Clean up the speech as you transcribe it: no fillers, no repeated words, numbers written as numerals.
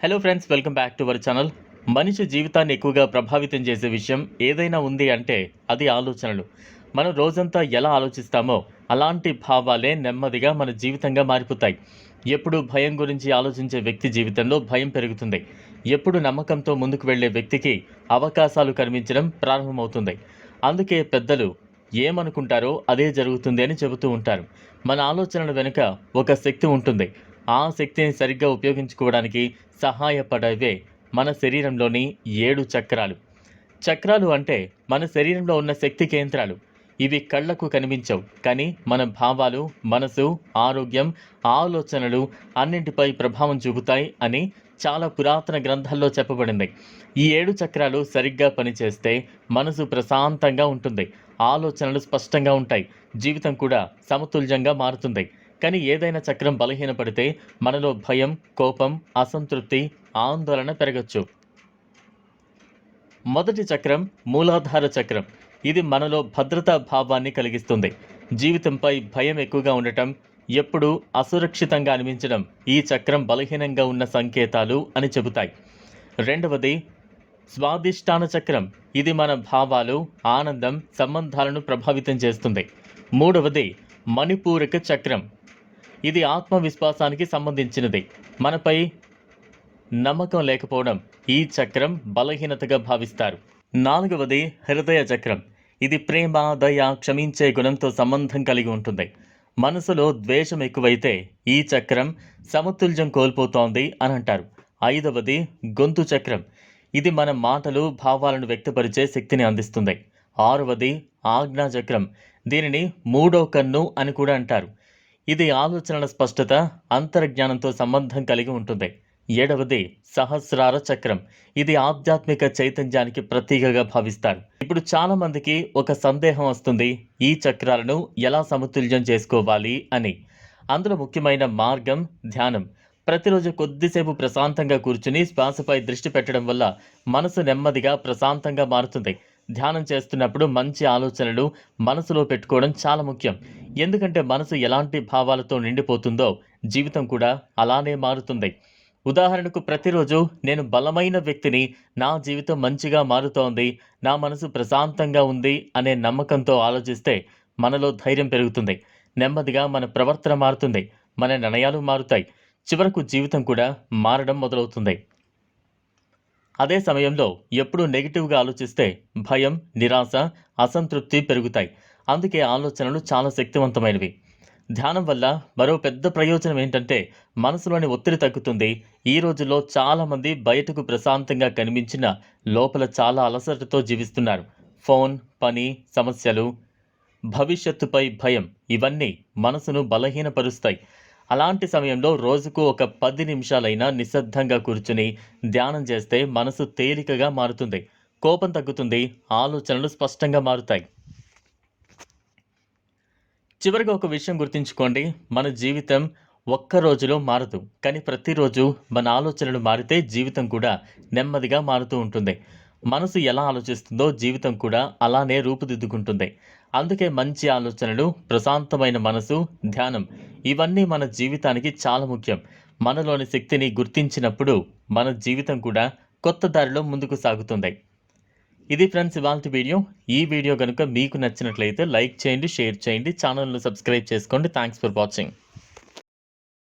Hello friends, welcome back to our channel. మనిషి జీవితాన్ని ఎక్కువగా ప్రభావితం చేసే విషయం ఏదైనా ఉంది అంటే అది ఆలోచనలు. మనం రోజంతా ఎలా ఆలోచిస్తామో అలాంటి భావాలే నెమ్మదిగా మన జీవితంగా మారిపోతాయి. ఎప్పుడు భయం గురించి ఆలోచించే వ్యక్తి జీవితంలో భయం పెరుగుతుంది. ఎప్పుడు నమ్మకంతో ముందుకు వెళ్ళే వ్యక్తికి అవకాశాలు కనిపించడం ప్రారంభమవుతుంది. అందుకే పెద్దలు ఏమనుకుంటారో అదే జరుగుతుంది అని చెబుతూ ఉంటారు. మన ఆలోచనల వెనుక ఒక శక్తి ఉంటుంది. ఆ శక్తిని సరిగ్గా ఉపయోగించుకోవడానికి సహాయపడేవే మన శరీరంలోని 7 చక్రాలు. చక్రాలు అంటే మన శరీరంలో ఉన్న శక్తి కేంద్రాలు. ఇవి కళ్లకు కనిపించవు, కానీ మన భావాలు, మనసు, ఆరోగ్యం, ఆలోచనలు అన్నింటిపై ప్రభావం చూపుతాయి అని చాలా పురాతన గ్రంథాల్లో చెప్పబడింది. ఈ 7 చక్రాలు సరిగ్గా పనిచేస్తే మనసు ప్రశాంతంగా ఉంటుంది, ఆలోచనలు స్పష్టంగా ఉంటాయి, జీవితం కూడా సమతుల్యంగా మారుతుంది. కానీ ఏదైనా చక్రం బలహీనపడితే మనలో భయం, కోపం, అసంతృప్తి, ఆందోళన పెరగచ్చు. మొదటి చక్రం మూలాధార చక్రం. ఇది మనలో భద్రతా భావాన్ని కలిగిస్తుంది. జీవితంపై భయం ఎక్కువగా ఉండటం, ఎప్పుడూ అసురక్షితంగా అనిపించడం ఈ చక్రం బలహీనంగా ఉన్న సంకేతాలు అని చెబుతాయి. రెండవది స్వాదిష్టాన చక్రం. ఇది మన భావాలు, ఆనందం, సంబంధాలను ప్రభావితం చేస్తుంది. మూడవది మణిపూరక చక్రం. ఇది ఆత్మవిశ్వాసానికి సంబంధించినది. మనపై నమ్మకం లేకపోవడం ఈ చక్రం బలహీనతగా భావిస్తారు. నాలుగవది హృదయ చక్రం. ఇది ప్రేమ, దయ, క్షమించే గుణంతో సంబంధం కలిగి ఉంటుంది. మనసులో ద్వేషం ఎక్కువైతే ఈ చక్రం సమతుల్యం కోల్పోతోంది అని అంటారు. ఐదవది గొంతు చక్రం. ఇది మన మాటలు, భావాలను వ్యక్తపరిచే శక్తిని అందిస్తుంది. ఆరవది ఆజ్ఞా చక్రం. దీనిని మూడో కన్ను అని కూడా అంటారు. ఇది ఆలోచనల స్పష్టత, అంతర్జ్ఞానంతో సంబంధం కలిగి ఉంటుంది. ఏడవది సహస్రార చక్రం. ఇది ఆధ్యాత్మిక చైతన్యానికి ప్రతీకగా భావిస్తారు. ఇప్పుడు చాలా మందికి ఒక సందేహం వస్తుంది, ఈ చక్రాలను ఎలా సమతుల్యం చేసుకోవాలి అని. అందులో ముఖ్యమైన మార్గం ధ్యానం. ప్రతిరోజు కొద్దిసేపు ప్రశాంతంగా కూర్చుని శ్వాసపై దృష్టి పెట్టడం వల్ల మనసు నెమ్మదిగా ప్రశాంతంగా మారుతుంది. ధ్యానం చేస్తున్నప్పుడు మంచి ఆలోచనలు మనసులో పెట్టుకోవడం చాలా ముఖ్యం. ఎందుకంటే మనసు ఎలాంటి భావాలతో నిండిపోతుందో జీవితం కూడా అలానే మారుతుంది. ఉదాహరణకు ప్రతిరోజు నేను బలమైన వ్యక్తిని, నా జీవితం మంచిగా మారుతోంది, నా మనసు ప్రశాంతంగా ఉంది అనే నమ్మకంతో ఆలోచిస్తే మనలో ధైర్యం పెరుగుతుంది. నెమ్మదిగా మన ప్రవర్తన మారుతుంది, మన నిర్ణయాలు మారుతాయి, చివరకు జీవితం కూడా మారడం మొదలవుతుంది. అదే సమయంలో ఎప్పుడూ నెగిటివ్గా ఆలోచిస్తే భయం, నిరాశ, అసంతృప్తి పెరుగుతాయి. అందుకే ఆలోచనలు చాలా శక్తివంతమైనవి. ధ్యానం వల్ల మరో పెద్ద ప్రయోజనం ఏంటంటే మనసులోని ఒత్తిడి తగ్గుతుంది. ఈ రోజుల్లో చాలామంది బయటకు ప్రశాంతంగా కనిపించిన లోపల చాలా అలసటతో జీవిస్తున్నారు. ఫోన్, పని, సమస్యలు, భవిష్యత్తుపై భయం ఇవన్నీ మనసును బలహీనపరుస్తాయి. అలాంటి సమయంలో రోజుకు ఒక 10 నిమిషాలైనా నిశ్శబ్దంగా కూర్చుని ధ్యానం చేస్తే మనసు తేలికగా మారుతుంది, కోపం తగ్గుతుంది, ఆలోచనలు స్పష్టంగా మారుతాయి. చివరిగా ఒక విషయం గుర్తుంచుకోండి, మన జీవితం ఒక్క రోజులో మారదు, కానీ ప్రతిరోజు మన ఆలోచనలు మారితే జీవితం కూడా నెమ్మదిగా మారుతూ ఉంటుంది. మనసు ఎలా ఆలోచిస్తుందో జీవితం కూడా అలానే రూపుదిద్దుకుంటుంది. అందుకే మంచి ఆలోచనలు, ప్రశాంతమైన మనసు, ధ్యానం ఇవన్నీ మన జీవితానికి చాలా ముఖ్యం. మనలోని శక్తిని గుర్తించినప్పుడు మన జీవితం కూడా కొత్త దారిలో ముందుకు సాగుతుంది. ఇది ఫ్రెండ్స్ ఇవాల్టి వీడియో. ఈ వీడియో కనుక మీకు నచ్చినట్లయితే లైక్ చేయండి, షేర్ చేయండి, ఛానల్ను సబ్స్క్రైబ్ చేసుకోండి. Thanks for watching.